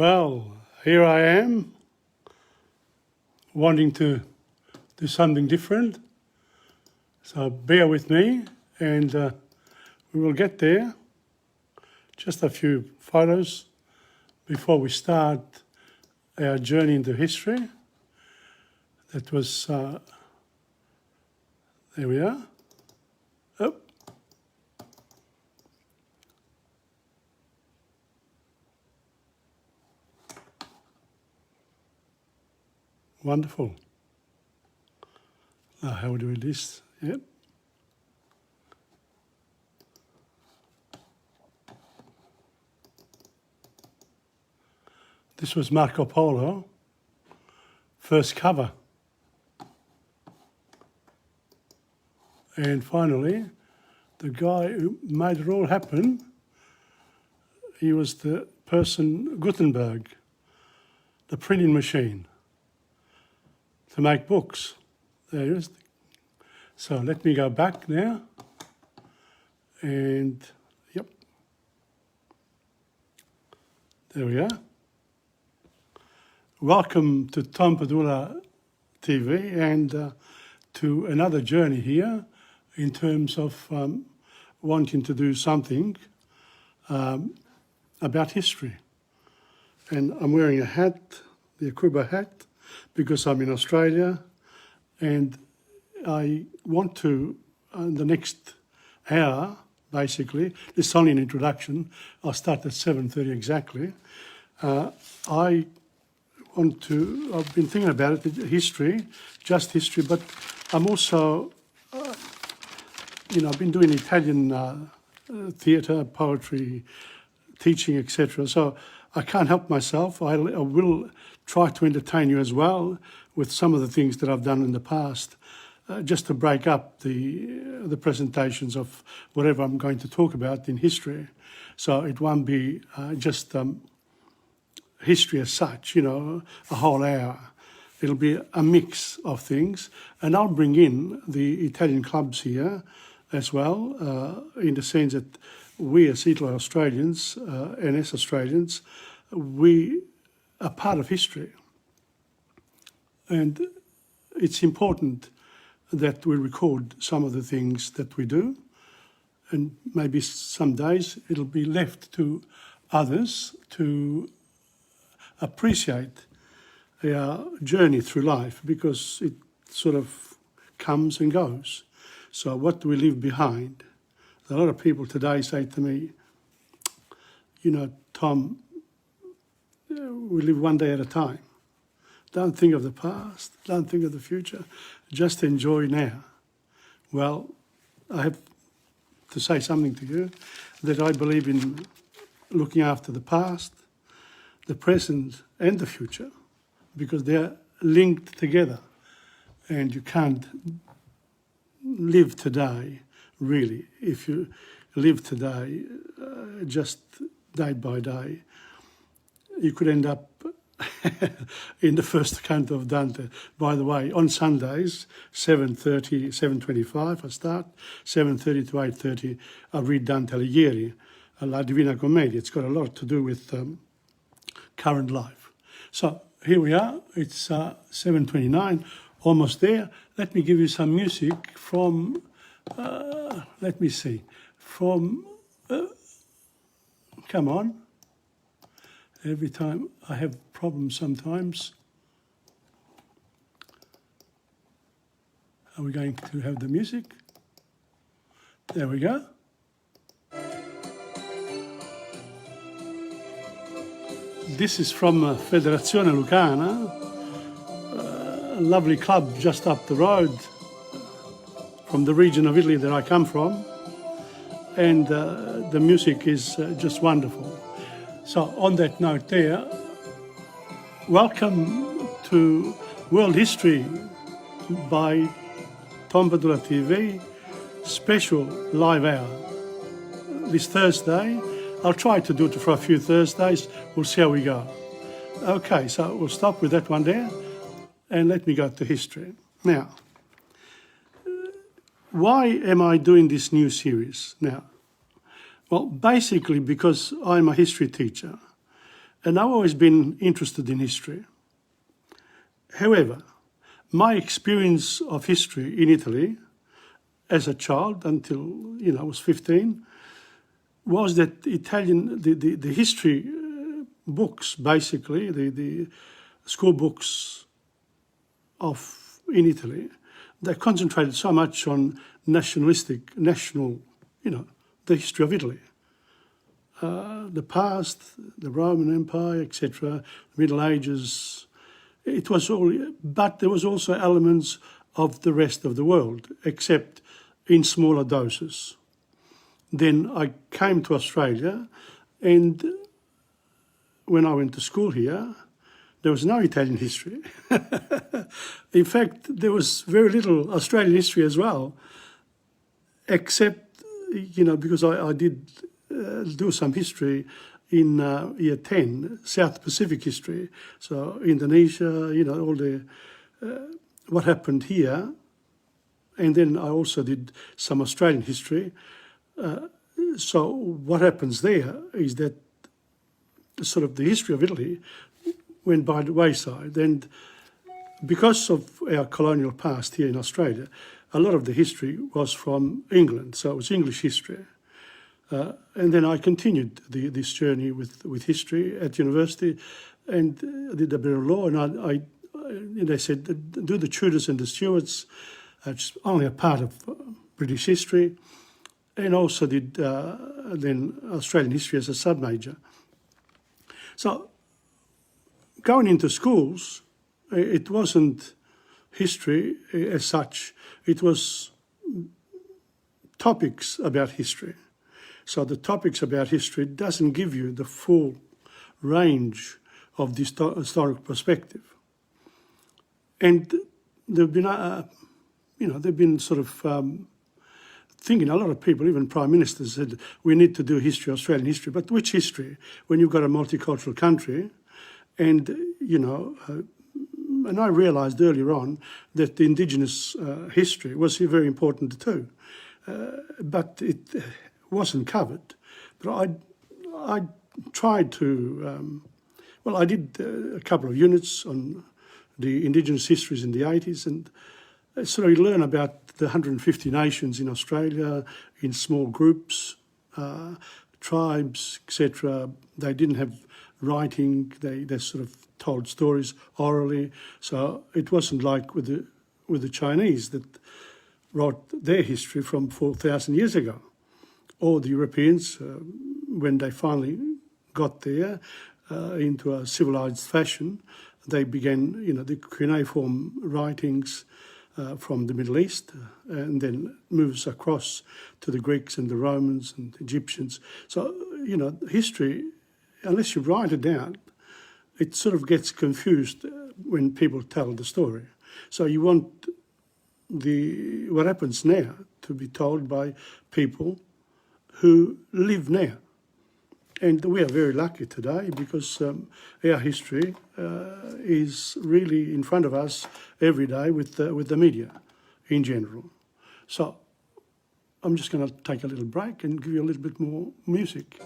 Well, here I am, wanting to do something different. So bear with me and we will get there. Just a few photos before we start our journey into history. That was, there we are. Oh. Wonderful. Now, how do we do this? Yep. This was Marco Polo, first cover. And finally, the guy who made it all happen, he was the person, Gutenberg, the printing machine, to make books. There it is. So let me go back now. And, yep. There we are. Welcome to TomPadulaTV and to another journey here in terms of wanting to do something about history. And I'm wearing a hat, the Akuba hat, because I'm in Australia, and I want to, in the next hour, basically, this is only an introduction, I'll start at 7:30 exactly. I've been thinking about it, history, just history, but I'm also, I've been doing Italian theatre, poetry, teaching, etc. So I can't help myself. I will try to entertain you as well with some of the things that I've done in the past, just to break up the presentations of whatever I'm going to talk about in history. So it won't be just history as such, a whole hour. It'll be a mix of things, and I'll bring in the Italian clubs here as well, in the sense that we as Italo-Australians, and as Australians, we are part of history. And it's important that we record some of the things that we do, and maybe some days it'll be left to others to appreciate our journey through life, because it sort of comes and goes. So what do we leave behind? A lot of people today say to me, Tom, we live one day at a time. Don't think of the past, don't think of the future, just enjoy now. Well, I have to say something to you, that I believe in looking after the past, the present and the future, because they're linked together, and you can't live today, really. If you live today just day by day, you could end up in the first canto of Dante. By the way, on Sundays, 7:30, 7:25 I start, 7:30 to 8:30 I read Dante Alighieri, La Divina Commedia. It's got a lot to do with current life. So here we are, it's 7:29, almost there. Let me give you some music from, let me see, from, come on. Every time I have problems sometimes. Are we going to have the music? There we go. This is from Federazione Lucana, a lovely club just up the road from the region of Italy that I come from, and the music is just wonderful. So on that note there, welcome to World History by TomPadulaTV, special live hour this Thursday. I'll try to do it for a few Thursdays. We'll see how we go. Okay, so we'll stop with that one there, and let me go to history. Now, why am I doing this new series now? Well, basically because I'm a history teacher, And I've always been interested in history. However, my experience of history in Italy as a child until, I was 15, was that the history books, basically, the school books in Italy, they concentrated so much on national, the history of Italy. The past, the Roman Empire, etc., the Middle Ages, it was all, but there was also elements of the rest of the world, except in smaller doses. Then I came to Australia, and when I went to school here, there was no Italian history. In fact, there was very little Australian history as well, except, because I did do some history in year 10, South Pacific history. So Indonesia, all the, what happened here. And then I also did some Australian history. So what happens there is that sort of the history of Italy went by the wayside. And because of our colonial past here in Australia, a lot of the history was from England. So it was English history. And then I continued this journey with history at university, and did a bit of law. And they said, do the Tudors and the Stuarts, just only a part of British history, and also did then Australian history as a sub-major. So going into schools, it wasn't history as such. It was topics about history. So the topics about history doesn't give you the full range of the historic perspective. And there've been sort of thinking, a lot of people, even prime ministers, said we need to do history, Australian history. But which history? When you've got a multicultural country, and and I realised earlier on that the Indigenous history was very important too, but it wasn't covered. But I tried to, I did a couple of units on the Indigenous histories in the 80s, and so you learn about the 150 nations in Australia in small groups, tribes, etc. They didn't have writing, they sort of told stories orally. So it wasn't like with the Chinese that wrote their history from 4,000 years ago. Or the Europeans, when they finally got there into a civilised fashion, they began, the cuneiform writings from the Middle East, and then moves across to the Greeks and the Romans and Egyptians. So, history, unless you write it down, it sort of gets confused when people tell the story. So you want what happens now to be told by people who live now. And we are very lucky today because our history is really in front of us every day with the media in general. So I'm just going to take a little break and give you a little bit more music.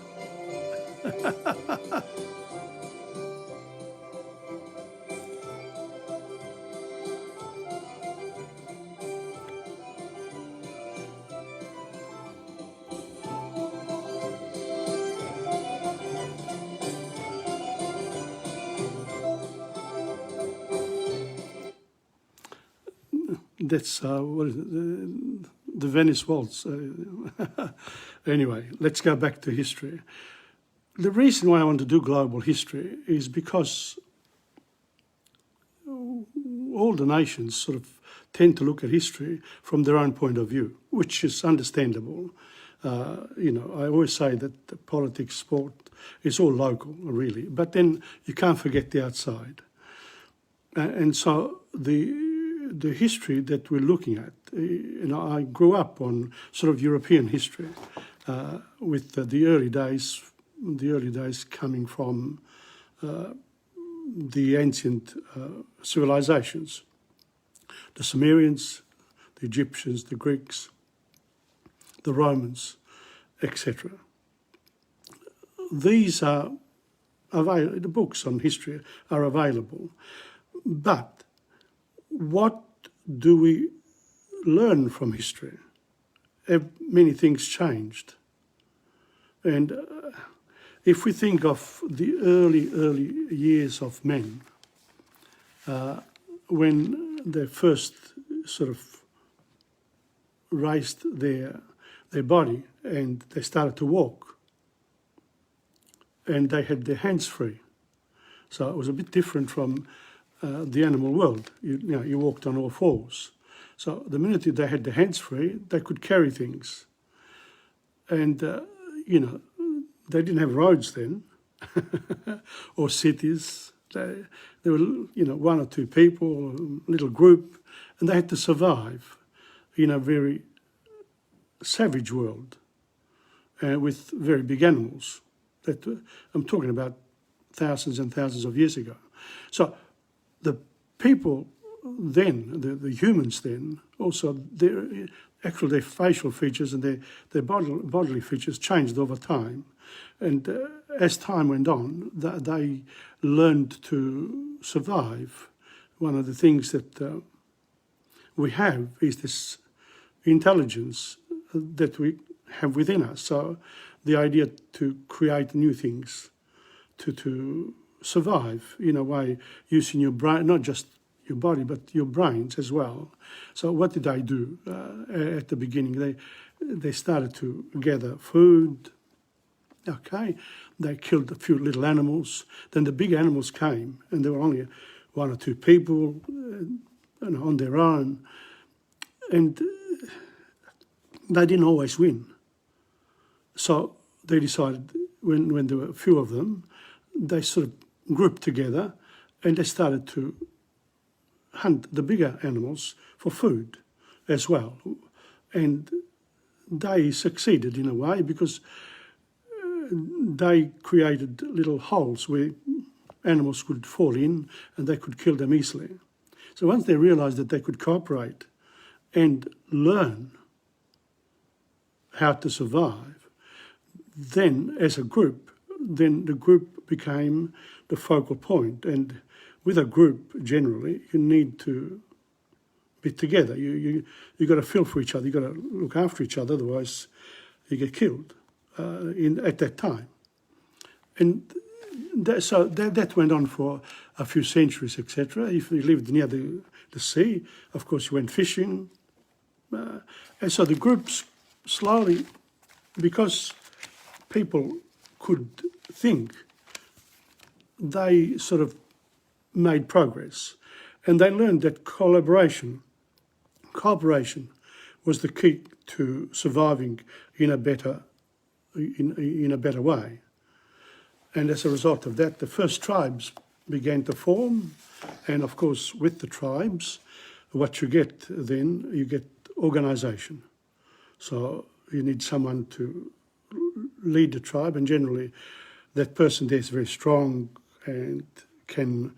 That's what is it? The Venice Waltz. Anyway, let's go back to history. The reason why I want to do global history is because all the nations sort of tend to look at history from their own point of view, which is understandable. I always say that the politics, sport, is all local, really. But then you can't forget the outside. And so the history that we're looking at, I grew up on sort of European history with the early days coming from the ancient civilizations, the Sumerians, the Egyptians, the Greeks, the Romans, etc. These are the books on history are available. But what do we learn from history? Many things changed. And if we think of the early years of men, when they first sort of raised their body and they started to walk, and they had their hands free. So it was a bit different from the animal world. You walked on all fours. So the minute they had their hands free, they could carry things. And, they didn't have roads then, or cities. There were, one or two people, a little group, and they had to survive in a very savage world with very big animals. I'm talking about thousands and thousands of years ago. So the people then, the humans then, also their facial features and their bodily features changed over time. And as time went on, they learned to survive. One of the things that we have is this intelligence that we have within us. So the idea to create new things, to survive in a way using your brain, not just your body, but your brains as well. So what did they do at the beginning? They started to gather food. Okay, they killed a few little animals. Then the big animals came, and there were only one or two people on their own, and they didn't always win. So they decided, when there were a few of them, they sort of grouped together, and they started to hunt the bigger animals for food as well. And they succeeded in a way because they created little holes where animals could fall in and they could kill them easily. So once they realised that they could cooperate and learn how to survive, then as a group, then the group became the focal point. And with a group, generally, you need to be together. You got to feel for each other. You got to look after each other. Otherwise, you get killed at that time. And so that went on for a few centuries, etc. If you lived near the sea, of course, you went fishing. And so the groups slowly, because people could think, they sort of made progress. And they learned that cooperation was the key to surviving in a better way. And as a result of that, the first tribes began to form. And of course, with the tribes, what you get then, you get organisation. So you need someone to lead the tribe, and generally that person there is very strong and can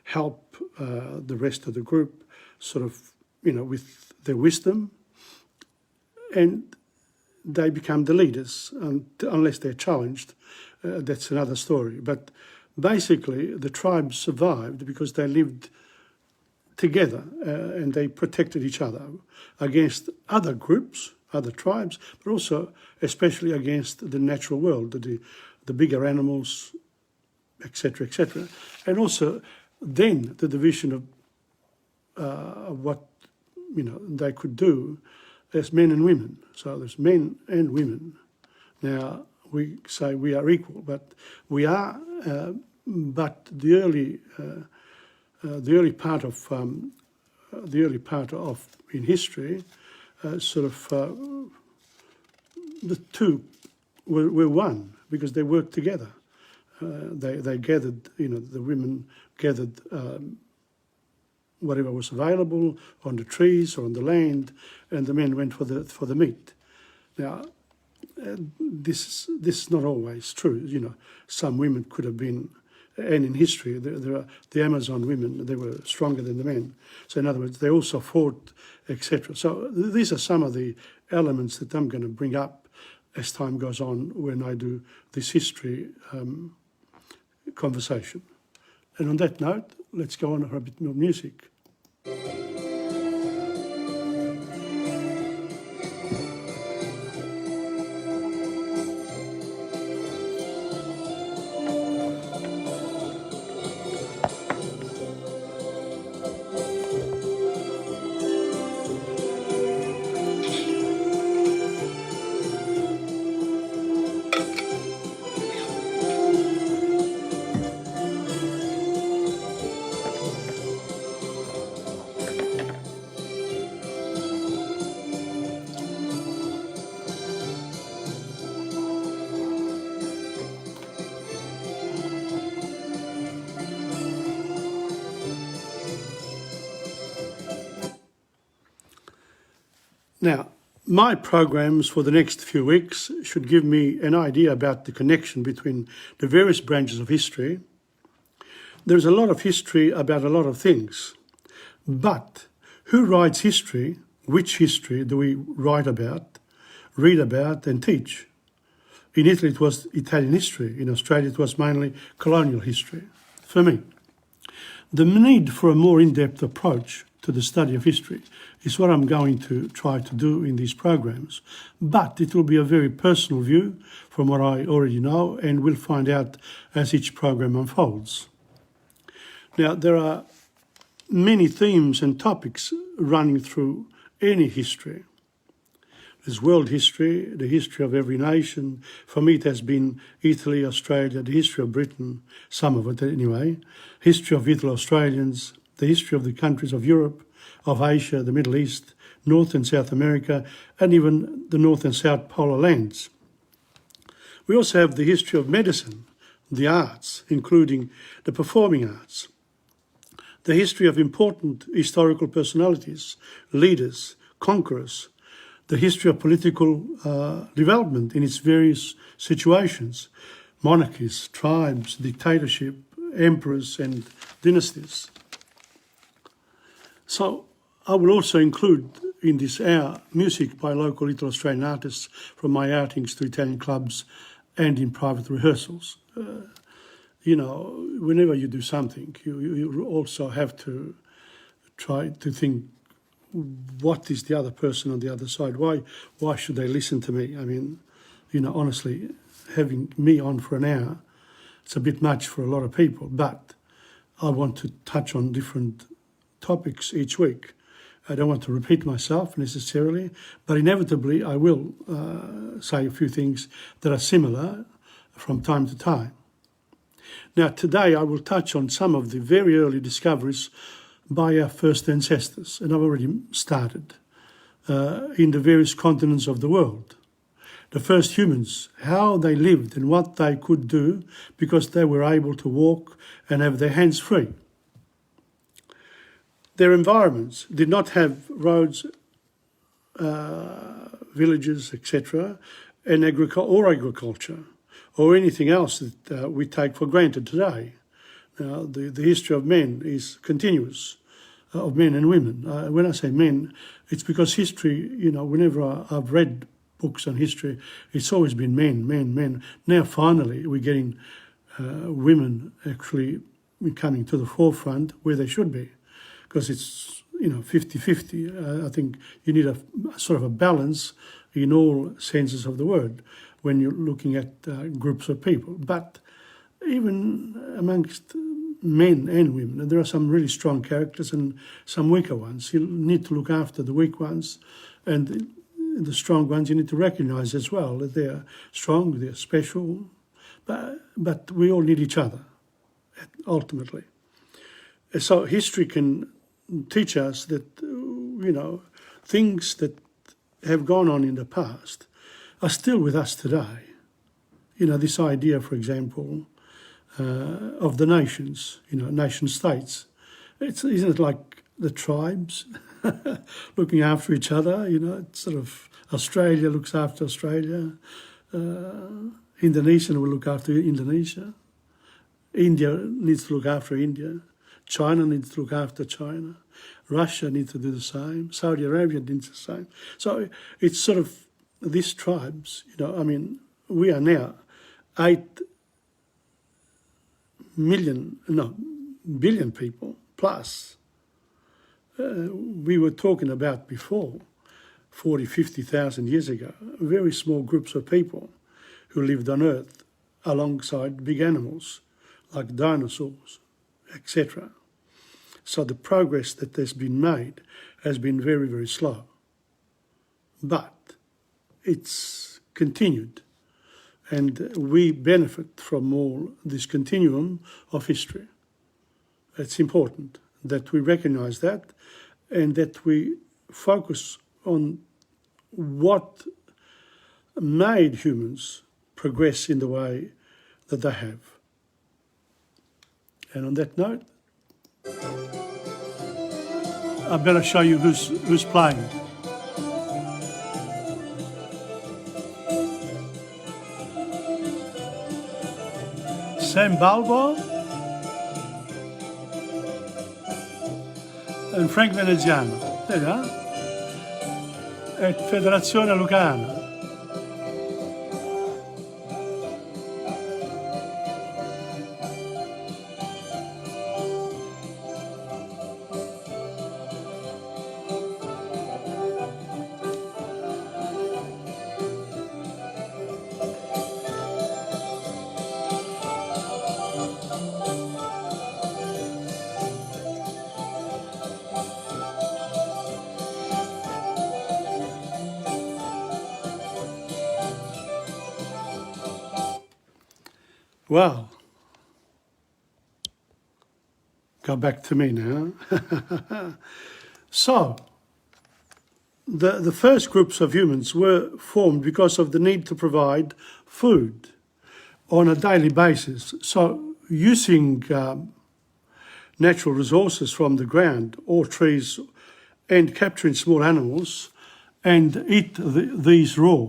help the rest of the group sort of, with their wisdom, and they become the leaders, unless they're challenged. That's another story. But basically, the tribes survived because they lived together and they protected each other against other groups, other tribes, but also especially against the natural world, the bigger animals, etc., etc. And also then the division of what they could do as men and women. So there's men and women. Now we say we are equal, but we are. But the early part of in history, sort of the two were one because they worked together. They gathered, the women gathered whatever was available on the trees or on the land, and the men went for the meat. Now, this is not always true. Some women could have been, and in history, there are the Amazon women, they were stronger than the men. So in other words, they also fought, etc. So these are some of the elements that I'm going to bring up as time goes on when I do this history conversation. And on that note, let's go on for a bit more music. Now, my programs for the next few weeks should give me an idea about the connection between the various branches of history. There's a lot of history about a lot of things, but who writes history? Which history do we write about, read about and teach? In Italy it was Italian history, in Australia it was mainly colonial history. For me, the need for a more in-depth approach to the study of history is what I'm going to try to do in these programs. But it will be a very personal view from what I already know, and we'll find out as each program unfolds. Now, there are many themes and topics running through any history. There's world history, the history of every nation. For me, it has been Italy, Australia, the history of Britain, some of it anyway, history of Italo-Australians, the history of the countries of Europe, of Asia, the Middle East, North and South America, and even the North and South polar lands. We also have the history of medicine, the arts, including the performing arts, the history of important historical personalities, leaders, conquerors, the history of political development in its various situations, monarchies, tribes, dictatorship, emperors and dynasties. So I will also include in this hour music by local Italo-Australian artists from my outings to Italian clubs and in private rehearsals. Whenever you do something, you also have to try to think, what is the other person on the other side? Why should they listen to me? I mean, honestly, having me on for an hour, it's a bit much for a lot of people, but I want to touch on different topics each week. I don't want to repeat myself necessarily, but inevitably I will say a few things that are similar from time to time. Now, today I will touch on some of the very early discoveries by our first ancestors, and I've already started, in the various continents of the world. The first humans, how they lived and what they could do because they were able to walk and have their hands free. Their environments did not have roads, villages, etc., and agriculture, or anything else that we take for granted today. Now, the history of men is continuous, of men and women. When I say men, it's because history, whenever I've read books on history, it's always been men. Now, finally, we're getting women actually coming to the forefront where they should be, because it's, 50-50. I think you need a sort of a balance in all senses of the word when you're looking at groups of people. But even amongst men and women, there are some really strong characters and some weaker ones. You need to look after the weak ones, and the strong ones you need to recognise as well, that they're strong, they're special, but we all need each other, ultimately. So history can teach us that, things that have gone on in the past are still with us today. This idea, for example, of the nations, nation states. Isn't it like the tribes looking after each other? It's sort of Australia looks after Australia, Indonesia will look after Indonesia, India needs to look after India, China needs to look after China, Russia needs to do the same, Saudi Arabia needs the same. So it's sort of these tribes, we are now 8 billion people plus. We were talking about before, 40, 50,000 years ago, very small groups of people who lived on Earth alongside big animals like dinosaurs, etc. So the progress that has been made has been very, very slow. But it's continued, and we benefit from all this continuum of history. It's important that we recognise that and that we focus on what made humans progress in the way that they have. And on that note, I better show you who's playing. Sam Balbo and Frank Veneziano. There you are. At Federazione Lucana. Well, go back to me now. So, the first groups of humans were formed because of the need to provide food on a daily basis. So, using natural resources from the ground or trees and capturing small animals and eat these raw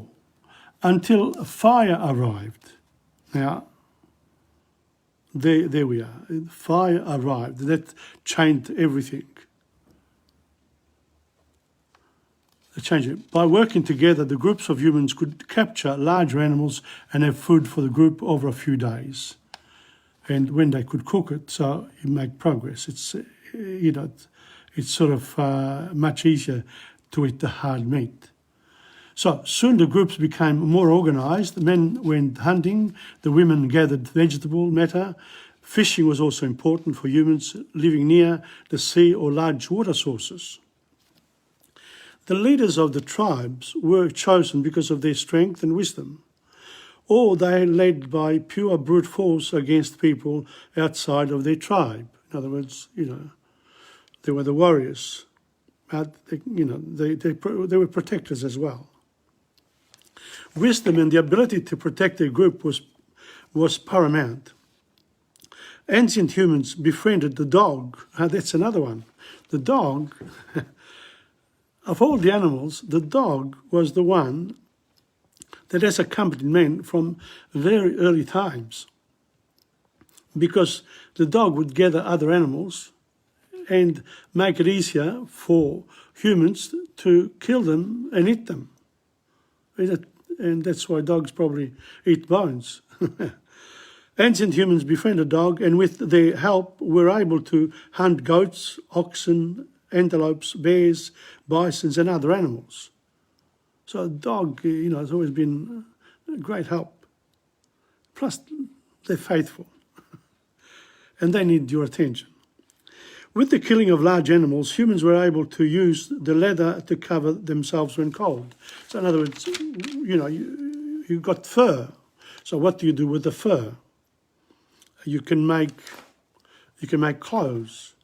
until fire arrived. Now, there we are. Fire arrived. That changed everything. It changed it. By working together, the groups of humans could capture larger animals and have food for the group over a few days. And when they could cook it, so you make progress. It's it's sort of much easier to eat the hard meat. So soon the groups became more organised. The men went hunting, the women gathered vegetable matter. Fishing was also important for humans living near the sea or large water sources. The leaders of the tribes were chosen because of their strength and wisdom, or they led by pure brute force against people outside of their tribe. In other words, they were the warriors, but they were protectors as well. Wisdom and the ability to protect their group was paramount. Ancient humans befriended the dog. That's another one. The dog, of all the animals, the dog was the one that has accompanied men from very early times, because the dog would gather other animals and make it easier for humans to kill them and eat them. And that's why dogs probably eat bones. Ancient humans befriended a dog, and with their help were able to hunt goats, oxen, antelopes, bears, bisons and other animals. So a dog, has always been a great help. Plus, they're faithful and they need your attention. With the killing of large animals, humans were able to use the leather to cover themselves when cold. So in other words, you got fur. So what do you do with the fur? You can make clothes.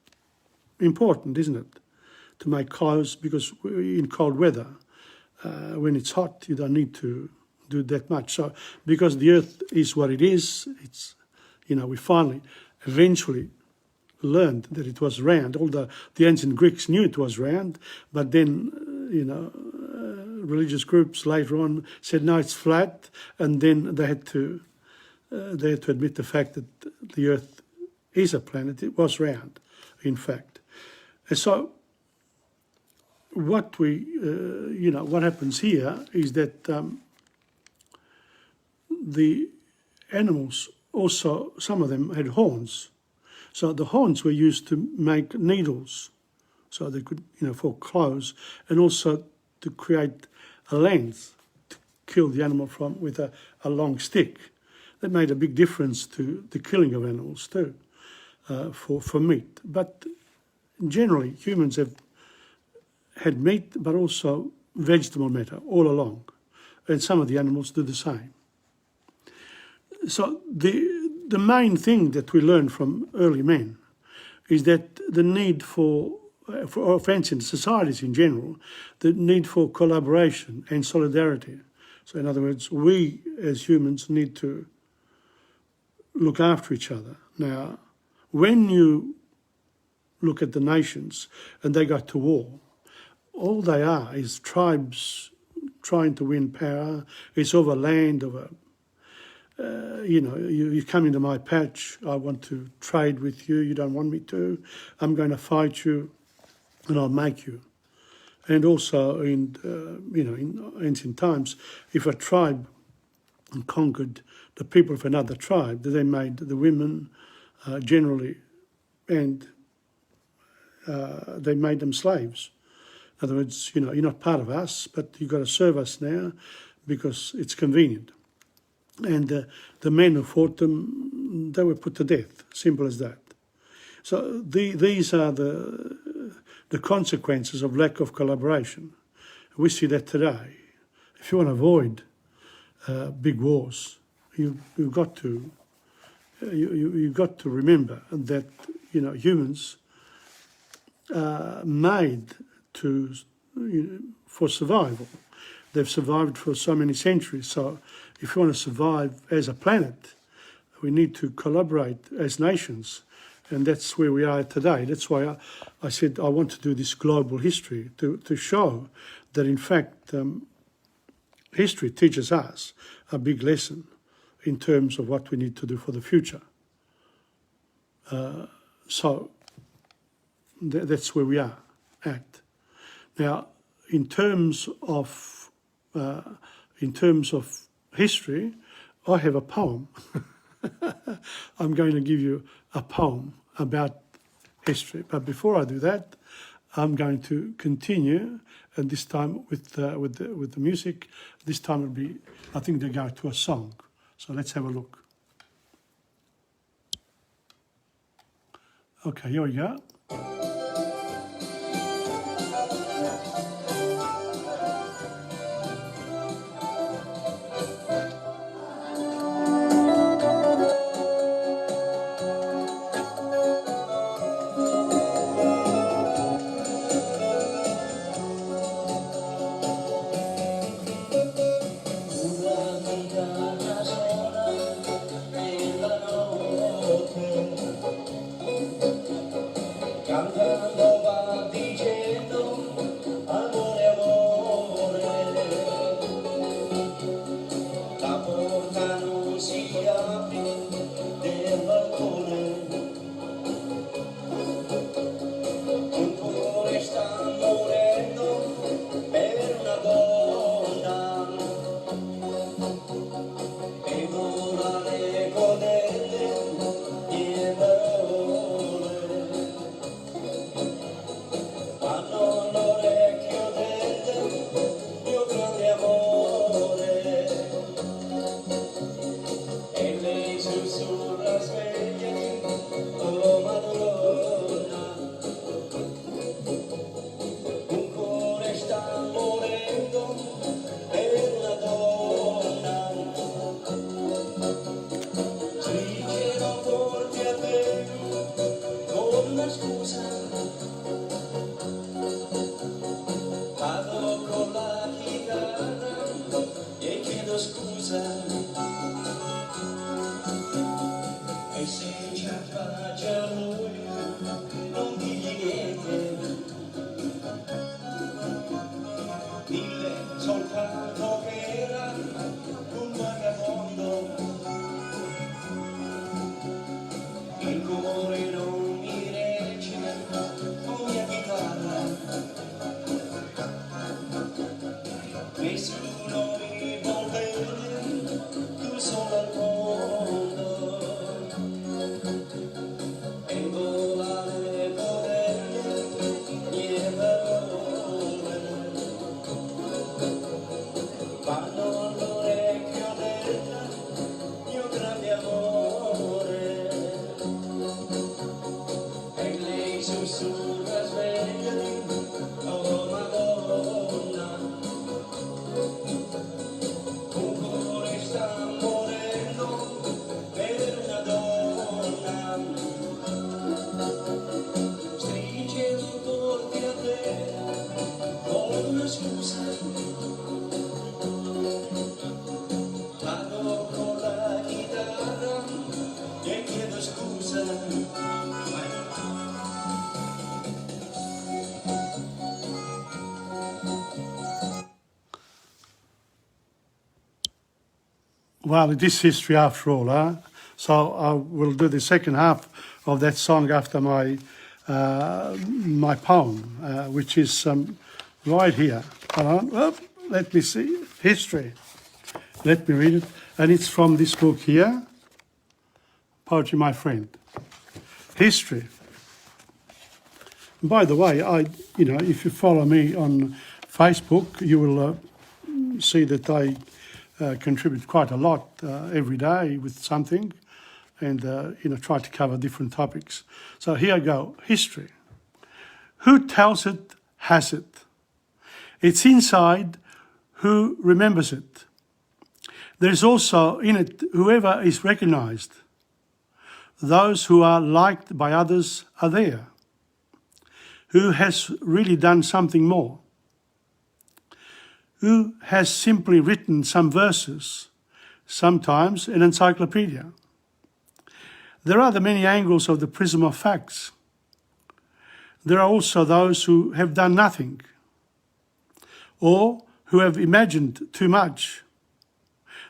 Important, isn't it? To make clothes, because in cold weather, when it's hot, you don't need to do that much. So because the earth is what it is, it's, we finally, eventually learned that it was round. All the ancient Greeks knew it was round, but then, religious groups later on said, no, it's flat, and then they had to admit the fact that the earth is a planet. It was round, in fact. And so what what happens here is that the animals also, some of them had horns. So the horns were used to make needles, so they could, for clothes, and also to create a length to kill the animal from with a long stick. That made a big difference to the killing of animals too, for meat. But generally, humans have had meat, but also vegetable matter all along, and some of the animals do the same. So the main thing that we learn from early men is that the need for ancient societies in general, the need for collaboration and solidarity. So in other words, we as humans need to look after each other. Now, when you look at the nations and they go to war, all they are is tribes trying to win power. It's over land, over you come into my patch, I want to trade with you, you don't want me to, I'm going to fight you and I'll make you. And also in ancient times, if a tribe conquered the people of another tribe, they made the women generally, and they made them slaves. In other words, you're not part of us, but you've got to serve us now because it's convenient. And the men who fought them, they were put to death, simple as that. So these are the consequences of lack of collaboration. We see that today. If you want to avoid big wars, you've got to remember that humans are made for survival. They've survived for so many centuries. So if you want to survive as a planet, we need to collaborate as nations. And that's where we are today. That's why I said I want to do this global history, to show that, in fact, history teaches us a big lesson in terms of what we need to do for the future. So that's where we are at. Now, in terms of history, I have a poem. I'm going to give you a poem about history. But before I do that, I'm going to continue, and this time with the music. This time it'll be, I think they go to a song. So let's have a look. Okay, here we go. Nessuno mi vuol bene, tu solo al mondo. Well, it is history after all, huh? So I will do the second half of that song after my my poem, which is right here. Hold on. Oh, let me see. History. Let me read it. And it's from this book here, Poetry, My Friend. History. By the way, if you follow me on Facebook, you will see that I contribute quite a lot every day with something, and try to cover different topics. So here I go. History. Who tells it has it. It's inside who remembers it. There's also in it whoever is recognized. Those who are liked by others are there. Who has really done something more? Who has simply written some verses, sometimes an encyclopedia? There are the many angles of the prism of facts. There are also those who have done nothing, or who have imagined too much.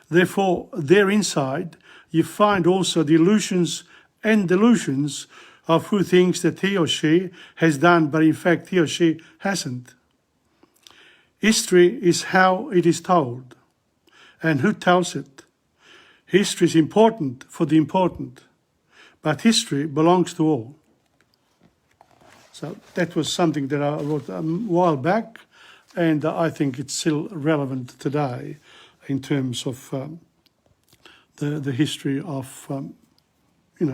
Therefore, there inside, you find also the illusions and delusions of who thinks that he or she has done, but in fact he or she hasn't. History is how it is told, and who tells it. History is important for the important, but history belongs to all. So that was something that I wrote a while back, and I think it's still relevant today in terms of the history of,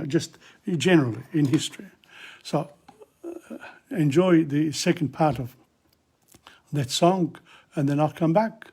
just generally in history. So enjoy the second part of that song, and then I'll come back.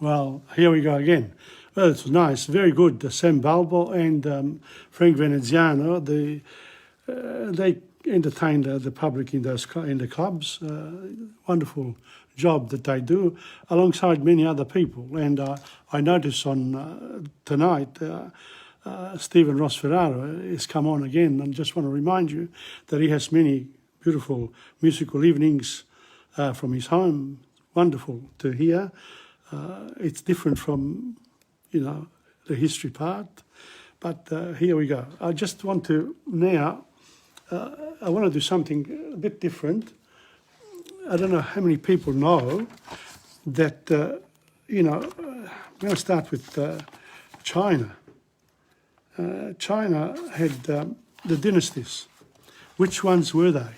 Well, here we go again. Well, it's nice, very good. Sam Balbo and Frank Veneziano, they entertain the public in the clubs. Wonderful job that they do, alongside many other people. And I notice on tonight, Stephen Ross Ferraro has come on again, and just want to remind you that he has many beautiful musical evenings from his home. Wonderful to hear. It's different from, the history part, but here we go. I just want to now, I want to do something a bit different. I don't know how many people know that, I'm going to start with China. China had the dynasties. Which ones were they?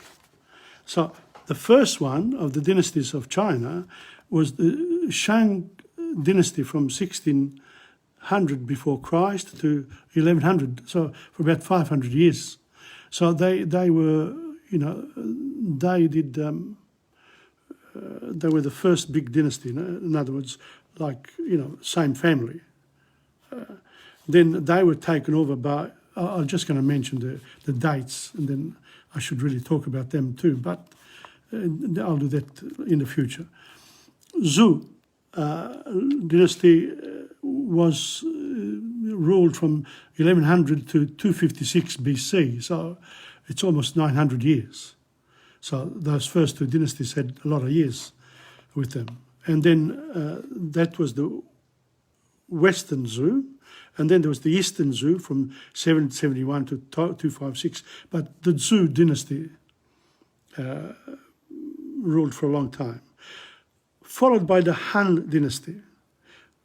So the first one of the dynasties of China was the Shang Dynasty from 1600 before Christ to 1100, so for about 500 years. So they were, they did, they were the first big dynasty, in other words, like, same family. Then they were taken over by, I'm just going to mention the dates, and then I should really talk about them too, but I'll do that in the future. Zhou dynasty was ruled from 1100 to 256 BC, so it's almost 900 years. So those first two dynasties had a lot of years with them. And then that was the Western Zhou, and then there was the Eastern Zhou from 771 to 256. But the Zhou dynasty ruled for a long time, followed by the Han dynasty,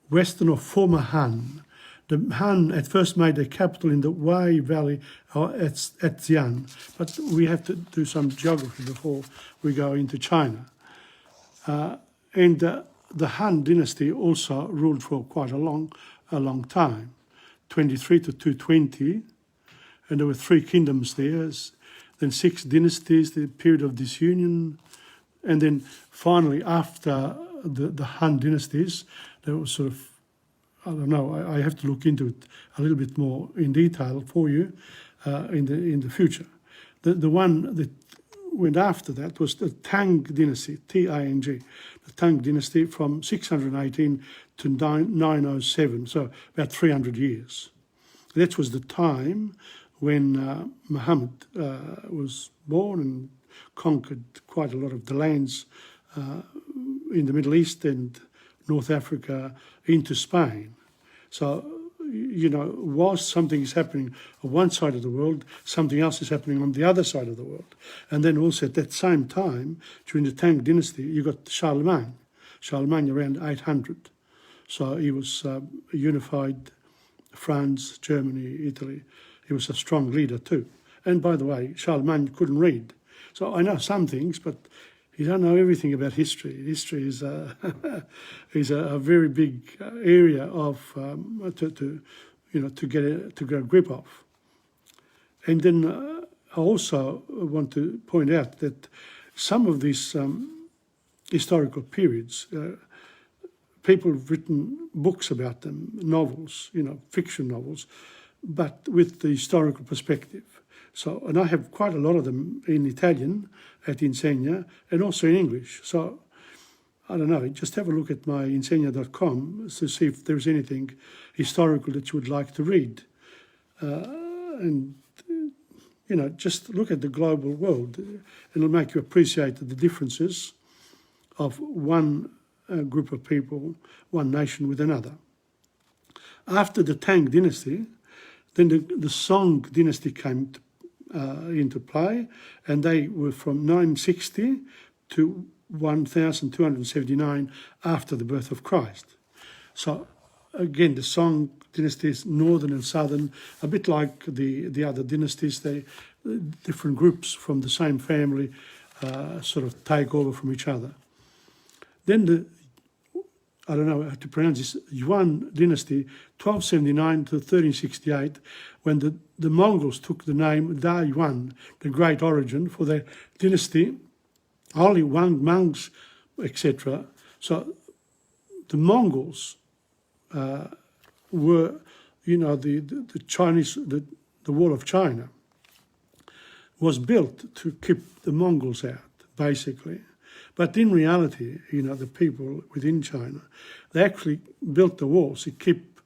Western or former Han. The Han at first made their capital in the Wei Valley at Xi'an, but we have to do some geography before we go into China. And the Han dynasty also ruled for quite a long time, 23 to 220, and there were 3 kingdoms there, then 6 dynasties, the period of disunion, and then finally after the Han dynasties, there was sort of, I don't know, I have to look into it a little bit more in detail for you in the future. The one that went after that was the Tang Dynasty, T-I-N-G, the Tang Dynasty from 618 to 907, so about 300 years. That was the time when Muhammad was born and conquered quite a lot of the lands in the Middle East and North Africa into Spain. So, you know, whilst something is happening on one side of the world, something else is happening on the other side of the world. And then also at that same time, during the Tang Dynasty, you got Charlemagne around 800. So he was unified France, Germany, Italy. He was a strong leader too. And by the way, Charlemagne couldn't read. So I know some things, but you don't know everything about history. History is a very big area of to get a grip of. And then I also want to point out that some of these historical periods, people have written books about them, novels, fiction novels, but with the historical perspective. So, and I have quite a lot of them in Italian at Insegna and also in English. So, I don't know, just have a look at my insegna.com to see if there's anything historical that you would like to read. And just look at the global world and it'll make you appreciate the differences of one group of people, one nation with another. After the Tang Dynasty, then the Song Dynasty came into play, and they were from 960 to 1279 after the birth of Christ. So again, the Song dynasty is northern and southern, a bit like the other dynasties. They different groups from the same family sort of take over from each other. Then I don't know how to pronounce this, Yuan dynasty, 1279 to 1368, when the Mongols took the name Da Yuan, the great origin for their dynasty, only Wang monks, etc. So the Mongols were, the Chinese, the wall of China was built to keep the Mongols out, basically. But in reality, the people within China, they actually built the walls to keep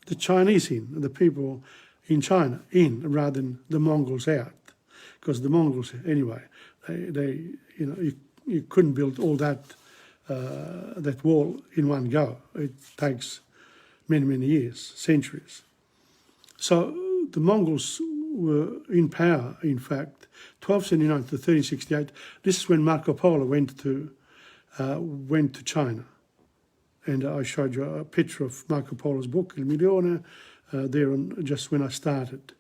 the Chinese in, the people in China in, rather than the Mongols out. Because the Mongols, anyway, they you couldn't build all that wall in one go. It takes many, many years, centuries. So the Mongols were in power, in fact, 1279 to 1368. This is when Marco Polo went to China. And I showed you a picture of Marco Polo's book, Il Milione, there just when I started.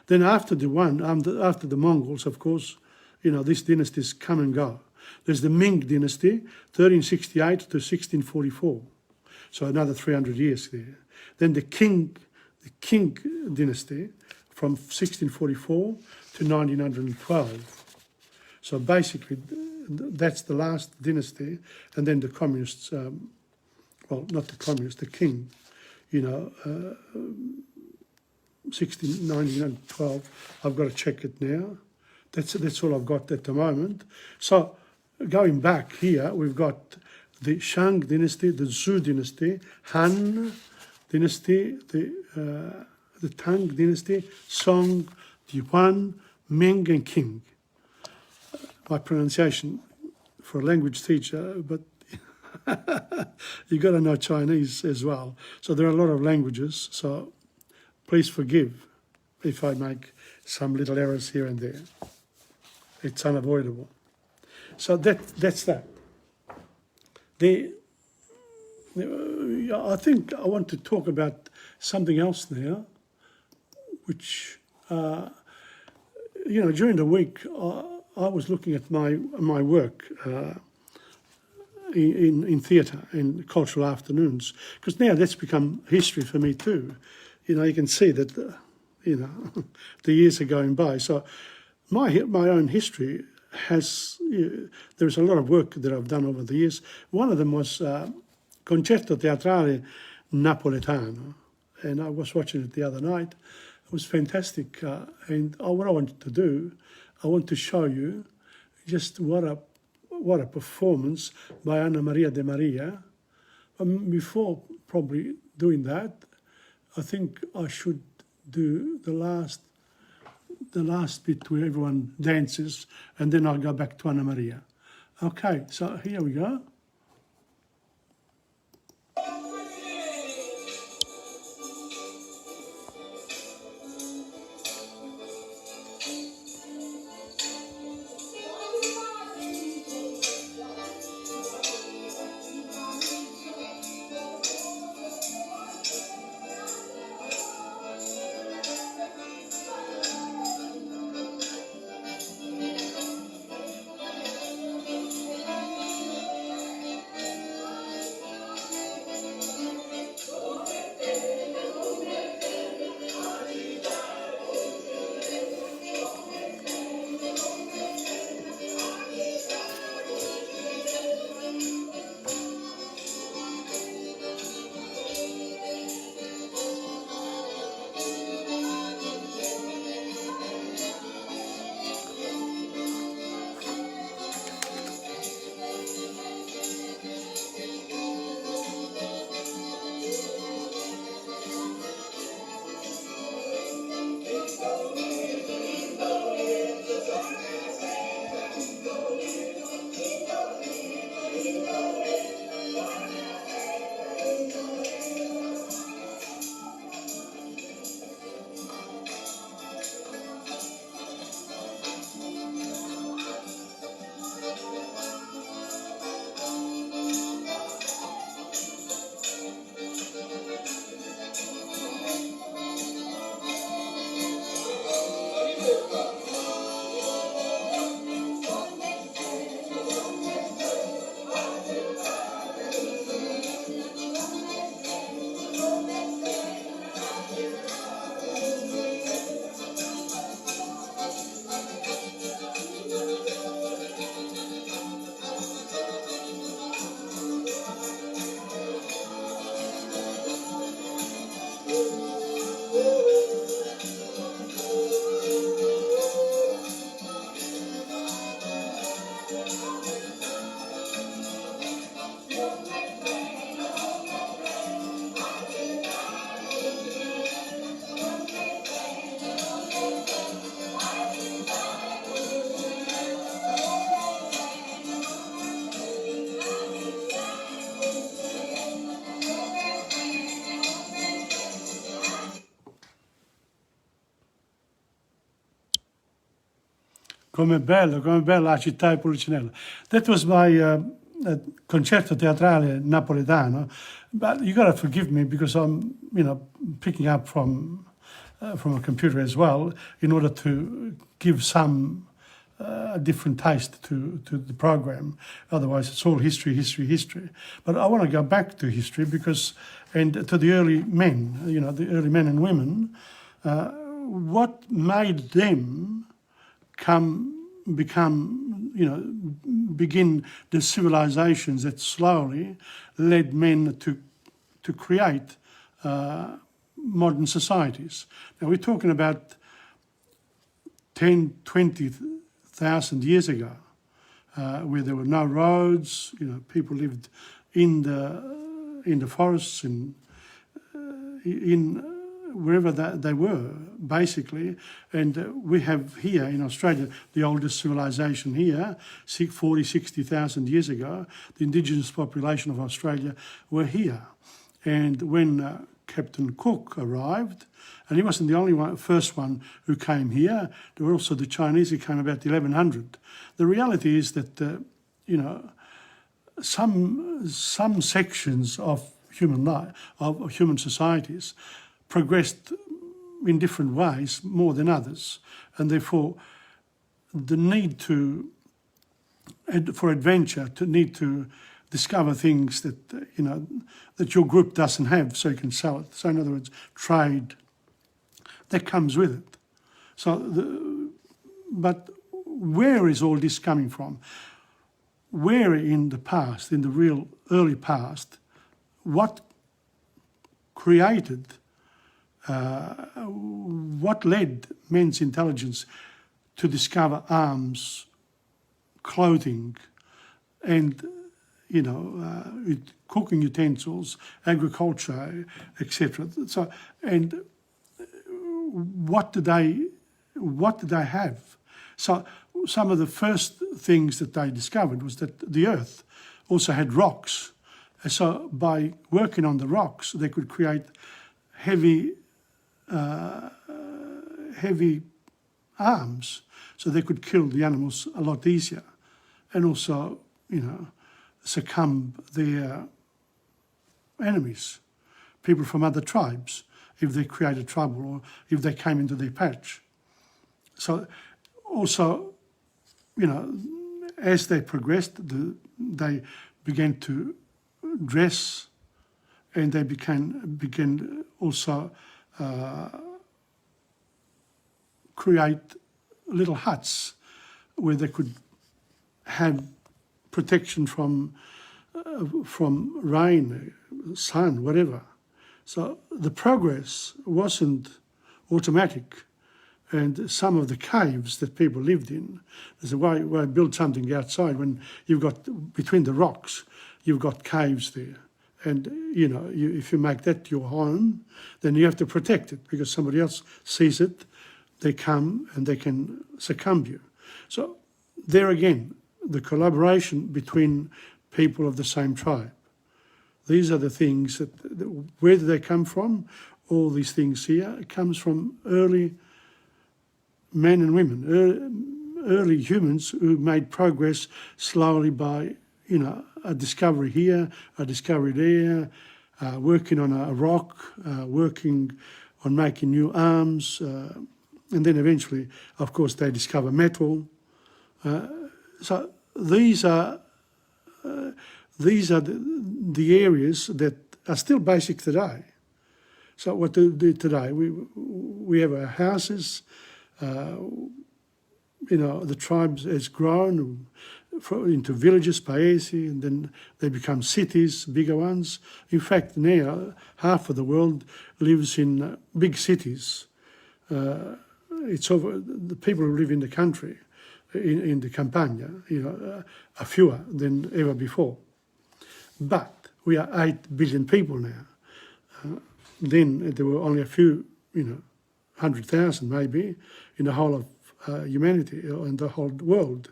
Then after the Mongols, of course, these dynasties come and go. There's the Ming dynasty, 1368 to 1644. So another 300 years there. Then the Qing dynasty from 1644 to 1912. So basically, that's the last dynasty. And then the communists, not the communists, the Qing, 1912. I've got to check it now. That's all I've got at the moment. So going back here, we've got the Shang Dynasty, the Zhou Dynasty, Han Dynasty, the Tang Dynasty, Song, the Yuan, Ming and Qing. My pronunciation for a language teacher, but you got to know Chinese as well. So there are a lot of languages, so please forgive if I make some little errors here and there. It's unavoidable. So that's that. I think I want to talk about something else now, which, during the week, I was looking at my work in theatre and cultural afternoons, because now that's become history for me too. You can see that, the years are going by. So my own history has, there's a lot of work that I've done over the years. One of them was Concerto Teatrale Napoletano, and I was watching it the other night. It was fantastic, and what I wanted to do, I want to show you just what a performance by Anna Maria de Maria. Before probably doing that, I think I should do the last bit where everyone dances, and then I'll go back to Anna Maria. Okay, so here we go. Come bella la città è Pulcinella. That was my Concerto Teatrale Napoletano. But you got to forgive me because I'm, picking up from a computer as well in order to give some different taste to the program. Otherwise, it's all history. But I want to go back to history and to the early men, the early men and women, what made them begin the civilizations that slowly led men to create modern societies. Now we're talking about 10, 20,000 years ago. where there were no roads. You know, people lived in the forests, in wherever they were, basically. And we have here in Australia the oldest civilization here, 40, 60,000 years ago. The indigenous population of Australia were here. And when Captain Cook arrived, and he wasn't the only first one who came here, there were also the Chinese who came about 1100. The reality is that, you know, some sections of human life, of human societies, progressed in different ways more than others, and therefore the need for adventure, to need to discover things that, you know, that your group doesn't have, so you can sell it. So in other words, trade, that comes with it. So, but where is all this coming from? Where in the past, in the real early past, what created, what led men's intelligence to discover arms, clothing, and, you know, cooking utensils, agriculture, etc. So, and what did they have? So some of the first things that they discovered was that the earth also had rocks. So by working on the rocks, they could create heavy arms, so they could kill the animals a lot easier, and also, you know, succumb their enemies, people from other tribes, if they created trouble or if they came into their patch. So also, you know, as they progressed, they began to dress, and they began also create little huts where they could have protection from rain, sun, whatever. So the progress wasn't automatic, and some of the caves that people lived in, there's a way I build something outside when you've got, between the rocks, you've got caves there. And, you know, if you make that your home, then you have to protect it, because somebody else sees it, they come and they can succumb you. So there again, the collaboration between people of the same tribe. These are the things that, where do they come from? All these things here, it comes from early men and women, early humans who made progress slowly by, you know, a discovery here, a discovery there, working on a rock, working on making new arms, and then eventually, of course, they discover metal. So these are the areas that are still basic today. So what do we do today? We have our houses. You know, the tribes has grown into villages, paesi, and then they become cities, bigger ones. In fact, now half of the world lives in big cities. It's over the people who live in the country, in the Campagna, you know, are fewer than ever before. But we are 8 billion people now. Then there were only a few, you know, 100,000 maybe in the whole of humanity and the whole world.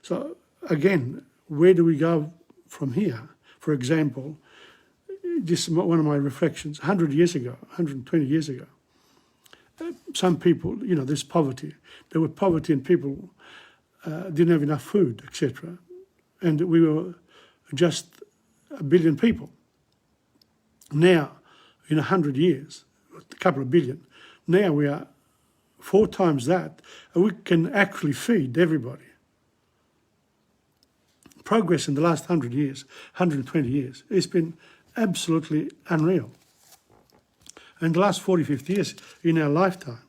So again, where do we go from here? For example, just one of my reflections, 100 years ago, 120 years ago, some people, you know, there's poverty. There was poverty and people didn't have enough food, etc. And we were just 1 billion people. Now, in 100 years, a couple of billion, now we are 4 times that, and we can actually feed everybody. Progress in the last 100 years, 120 years, it's been absolutely unreal. And the last 40, 50 years in our lifetime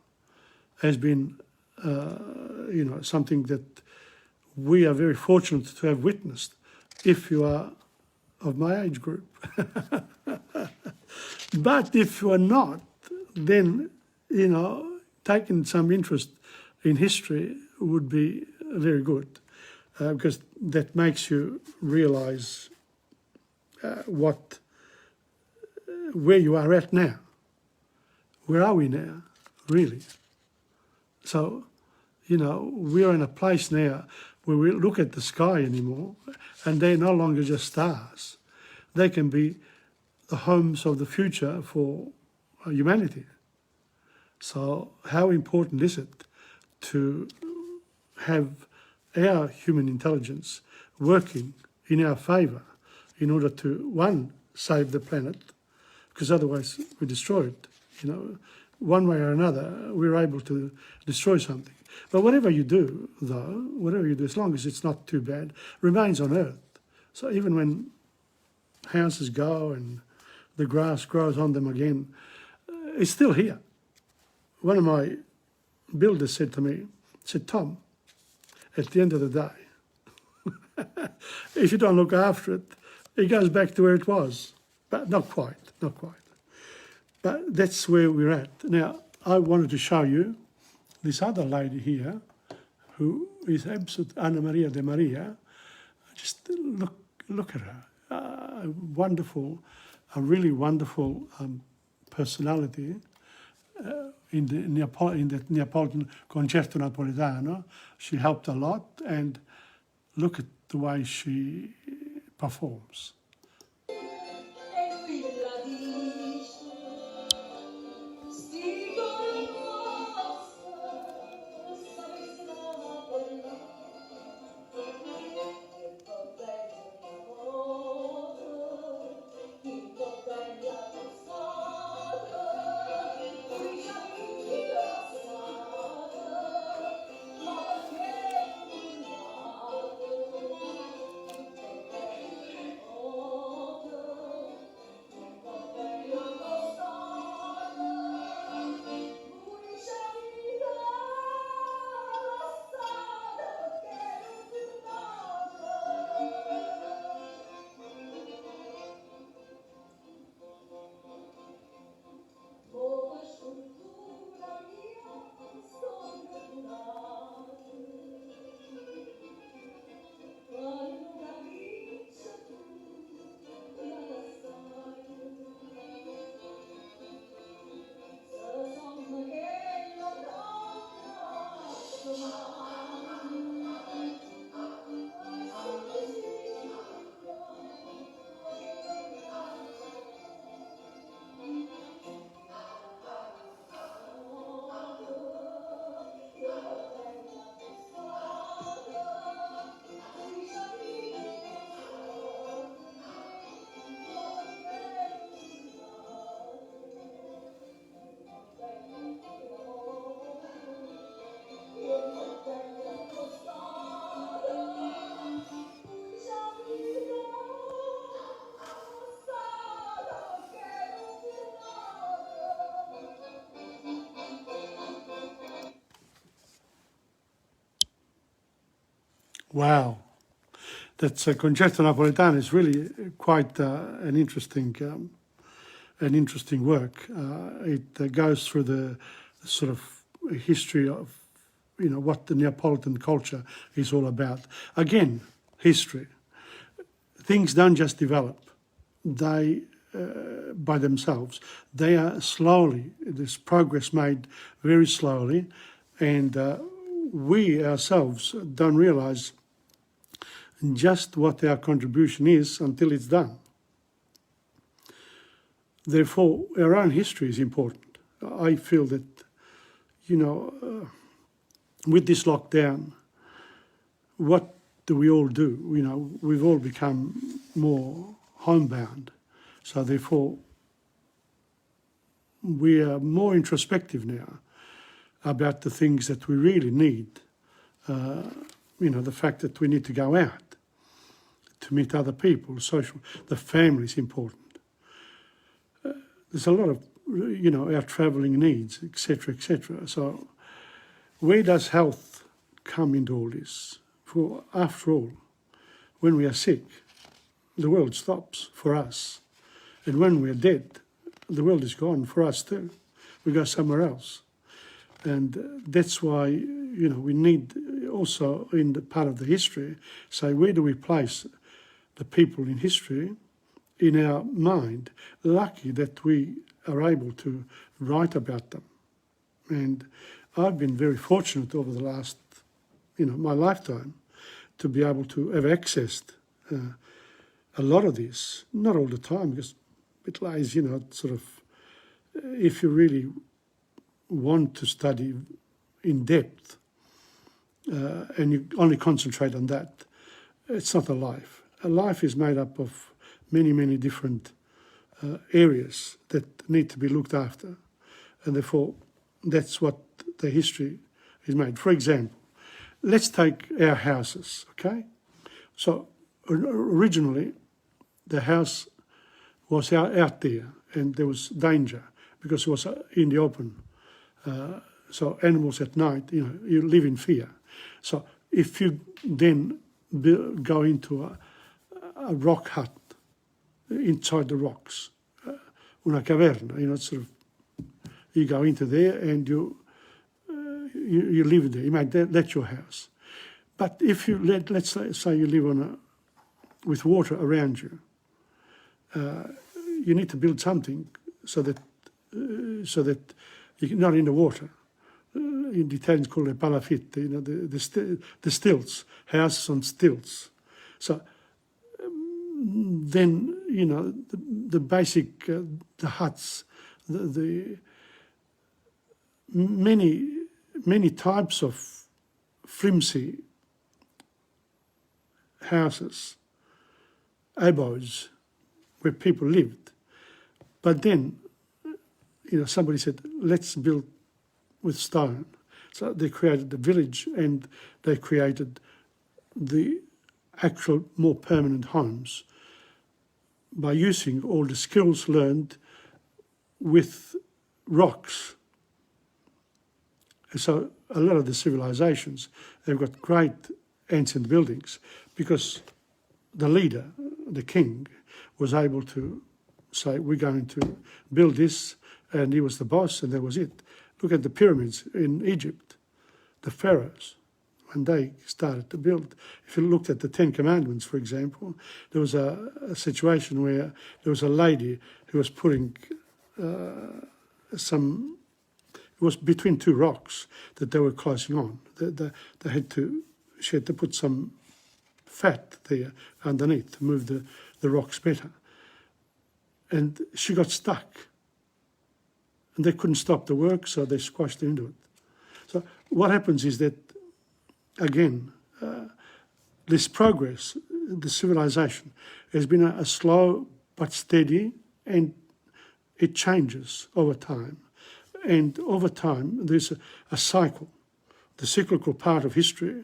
has been, you know, something that we are very fortunate to have witnessed, if you are of my age group. But if you are not, then, you know, taking some interest in history would be very good. because that makes you realise where you are at now. Where are we now, really? So, you know, we are in a place now where we look at the sky anymore, and they're no longer just stars. They can be the homes of the future for humanity. So how important is it to have our human intelligence working in our favour in order to, one, save the planet, because otherwise we destroy it. You know, one way or another, we're able to destroy something. But whatever you do, though, whatever you do, as long as it's not too bad, remains on Earth. So even when houses go and the grass grows on them again, it's still here. One of my builders said to me, Tom, at the end of the day, if you don't look after it, it goes back to where it was. But not quite. But that's where we're at. Now, I wanted to show you this other lady here, who is absolute Anna Maria de Maria. Just look at her. A really wonderful personality in the Neapolitan Concerto Napoletano. She helped a lot, and look at the way she performs. Wow, that's Concerto Napoletano is really quite an interesting work. It goes through the sort of history of, you know, what the Neapolitan culture is all about. Again, history. Things don't just develop; they by themselves. They are slowly. There's progress made very slowly, and we ourselves don't realise just what our contribution is until it's done. Therefore, our own history is important. I feel that, you know, with this lockdown, what do we all do? You know, we've all become more homebound. So therefore, we are more introspective now about the things that we really need. You know, the fact that we need to go out to meet other people, social, the family is important. There's a lot of, you know, our travelling needs, etc., etc. So where does health come into all this? For after all, when we are sick, the world stops for us. And when we're dead, the world is gone for us too. We go somewhere else. And that's why, we need also in the part of the history, say, where do we place the people in history in our mind? Lucky that we are able to write about them. And I've been very fortunate over the last, my lifetime, to be able to have accessed a lot of this. Not all the time, because it lies, sort of, if you really want to study in depth and you only concentrate on that, it's not a life. A life is made up of many, many different areas that need to be looked after. And therefore, that's what the history is made. For example, let's take our houses, okay? So originally, the house was out there and there was danger because it was in the open. So animals at night, you live in fear. So if you then go into a rock hut inside the rocks, una caverna, sort of, you go into there and you live there. You make that's your house. But if you let's say you live with water around you, you need to build something so that you're not in the water. In the Italians call it palafitte, the stilts, houses on stilts. So then, the basic, the huts, the many types of flimsy houses, abodes, where people lived. But then, somebody said, let's build with stone. So they created the village and they created the actual more permanent homes by using all the skills learned with rocks. And so a lot of the civilizations, they've got great ancient buildings because the leader, the king, was able to say, we're going to build this, and he was the boss, and that was it. Look at the pyramids in Egypt, the pharaohs, when they started to build. If you looked at the Ten Commandments, for example, there was a situation where there was a lady who was putting it was between two rocks that they were closing on. She had to put some fat there underneath to move the rocks better. And she got stuck. And they couldn't stop the work, so they squashed into it. So what happens is that, again, this progress, the civilization, has been a slow but steady, and it changes over time. And over time, there's a cycle. The cyclical part of history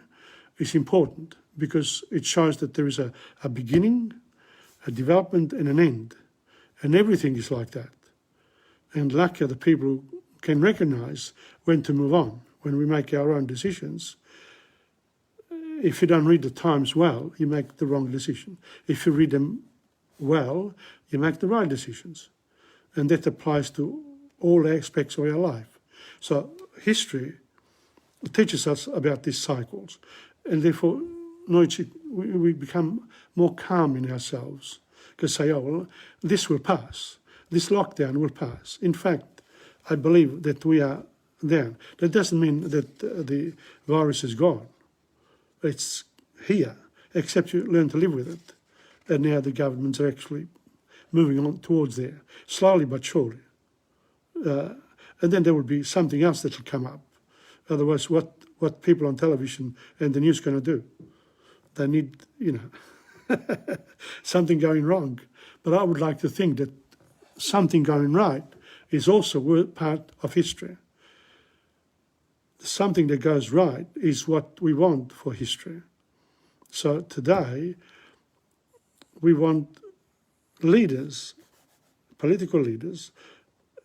is important because it shows that there is a beginning, a development, and an end. And everything is like that. And lucky are the people who can recognise when to move on, when we make our own decisions. If you don't read the Times well, you make the wrong decision. If you read them well, you make the right decisions. And that applies to all aspects of our life. So history teaches us about these cycles. And therefore, we become more calm in ourselves. Because say, this will pass. This lockdown will pass. In fact, I believe that we are there. That doesn't mean that the virus is gone. It's here, except you learn to live with it. And now the governments are actually moving on towards there, slowly but surely. And then there will be something else that will come up. Otherwise, what people on television and the news are going to do? They need, something going wrong. But I would like to think that something going right is also part of history. Something that goes right is what we want for history. So today, we want leaders, political leaders,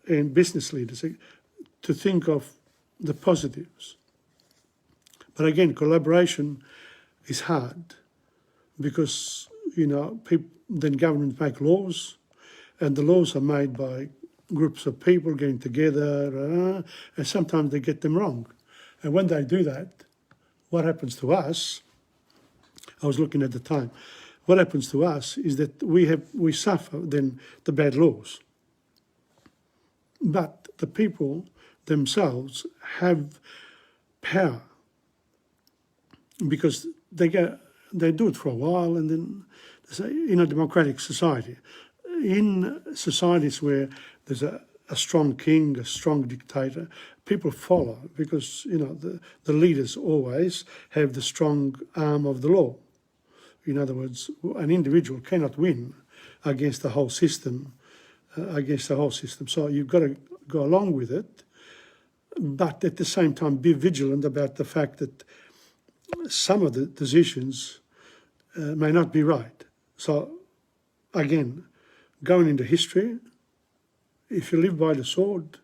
and business leaders to think of the positives. But again, collaboration is hard because, then governments make laws, and the laws are made by groups of people getting together, and sometimes they get them wrong. And when they do that, what happens to us, I was looking at the time, what happens to us is that we suffer then the bad laws. But the people themselves have power because they do it for a while, and then they say, in a democratic society, in societies where there's a strong king, a strong dictator, people follow because, you know, the leaders always have the strong arm of the law. In other words, an individual cannot win against the whole system, So you've got to go along with it, but at the same time be vigilant about the fact that some of the decisions may not be right. So again, going into history, if you live by the sword,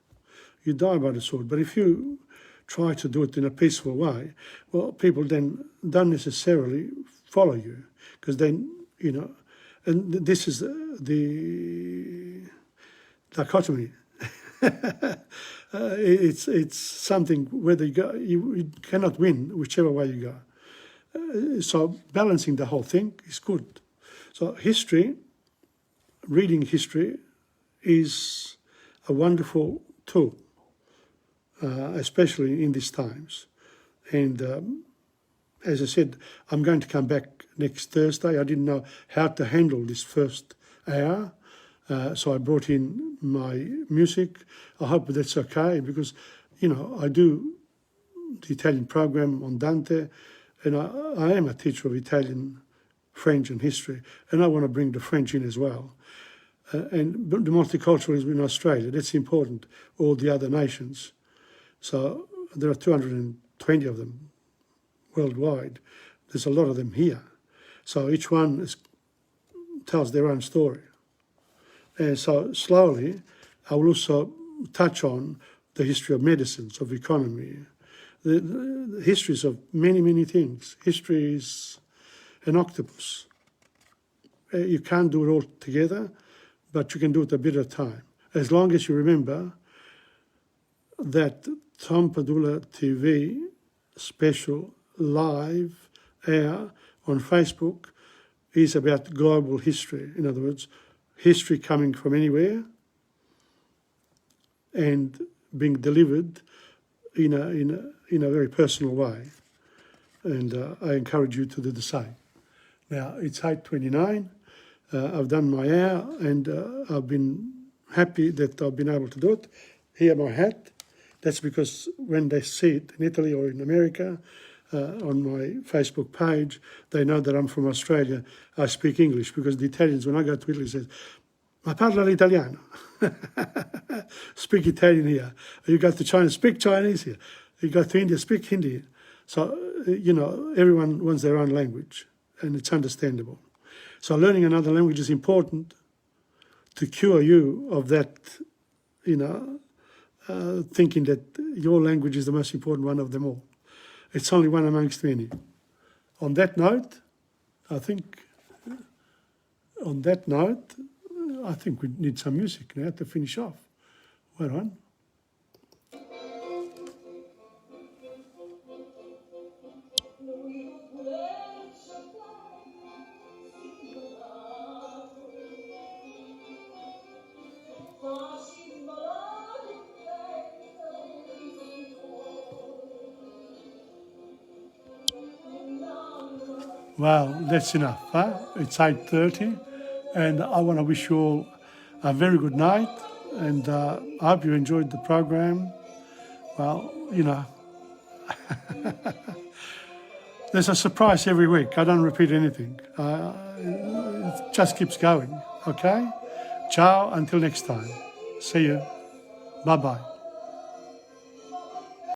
you die by the sword. But if you try to do it in a peaceful way, well, people then don't necessarily follow you because then, you know, and this is the dichotomy. It's something whether you cannot win whichever way you go. So balancing the whole thing is good. So history, reading history, is a wonderful tool, especially in these times. And as I said, I'm going to come back next Thursday. I didn't know how to handle this first hour, so I brought in my music. I hope that's okay because, you know, I do the Italian program on Dante, and I am a teacher of Italian, French and history, and I want to bring the French in as well. And the multiculturalism in Australia, that's important, all the other nations. So there are 220 of them worldwide. There's a lot of them here. So each one tells their own story. And so slowly, I will also touch on the history of medicines, of economy, the histories of many, many things. History is an octopus. You can't do it all together, but you can do it a bit at a time. As long as you remember that TomPadulaTV special live air on Facebook is about global history. In other words, history coming from anywhere and being delivered in a very personal way. And I encourage you to do the same. Now, it's 8:29. I've done my hour, and I've been happy that I've been able to do it. Here, my hat. That's because when they see it in Italy or in America, on my Facebook page, they know that I'm from Australia. I speak English because the Italians, when I go to Italy, say, "Ma parla l'italiano." Speak Italian here. You go to China, speak Chinese here. You go to India, speak Hindi. So, you know, everyone wants their own language, and it's understandable. So learning another language is important to cure you of that, you know, thinking that your language is the most important one of them all. It's only one amongst many. On that note, I think we need some music now to finish off. Well on. Well, that's enough, huh? It's 8:30, and I want to wish you all a very good night, and I hope you enjoyed the program. Well, you know, there's a surprise every week. I don't repeat anything. It just keeps going, okay? Ciao, until next time. See you. Bye-bye.